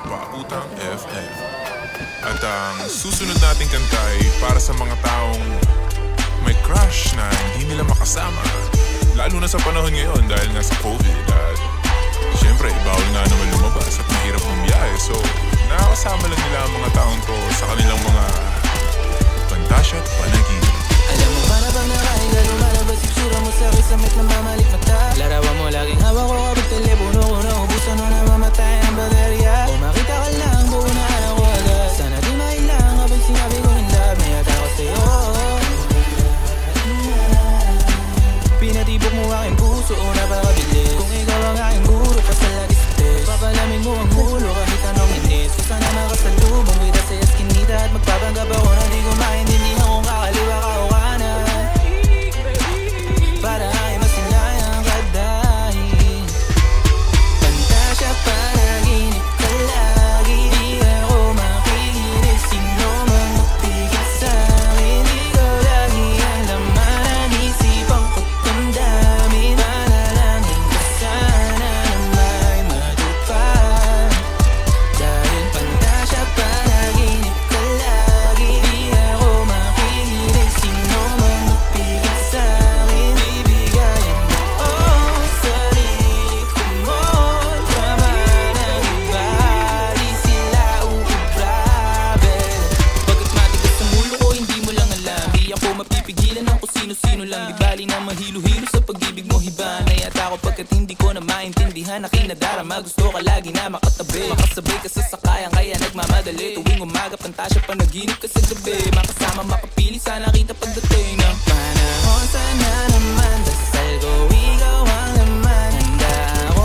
Pautang FM. At ang susunod nating kanta ay para sa mga taong may crush na hindi nila makasama. Lalo na sa panahon ngayon dahil nga sa COVID. At syempre, bawal nga naman lumabas at mahirap bumiyahe. So, nakakasama lang nila ang mga taong to sa kanilang mga pantasya at panaginip. Alam mo ba na bang nakahiga, lumalabas itsura mo sa kisamit na mamalik mata. Larawan mo laging hawak ko kapag telepono ko naubusan mo na mamatay ang baterya. O makita ka lang, buunahan ako agad. Sana di mailang kapag sinabi ko in love, may ata ko sa'yo. Pinatibok mo aking puso, napakabilis. Kung ikaw ang aking guro, pasalagis-tes. Papalamin mo ang ulo kahit anong inis. Kung sana makasalubong kita sa eskinita at magpapanggap ako na di ko maintindihan kung kakaliwa ka o kanan. Para ay masilayang ka dahil pantasya, panaginip ka lagi. Di ako makikinig, sino mang magpigil sa'kin. Ikaw lagi ang laman ng isipan ko. Damdamin, manalangin ka sana na may matupad. Dahil pantasya, panaginip ka lagi. Di ako makikinig, sino mang magpigil sa'kin. Bibigayin mo ang sarili ko mo. Naman ang iba, di sila uubrabe. Pagkat matigas ang ulo ko, hindi mo lang alam. Di ako mapipigilan ng kung sino-sino lang. Di bali na mahilo-hilo sa pag-ibig mo, hiba na yata ako pagkat hindi ko na maintindihan. Nakinadarama, gusto ka lagi na makatabi. Makasabay ka sa sakayan, kaya nagmamadali. Tuwing umaga, pantasya, panaginip ka sa gabi. Makasama, makapili, sana kita pagdating ng panahon. Sana naman, dasal ko, ikaw ang laman. Handa ako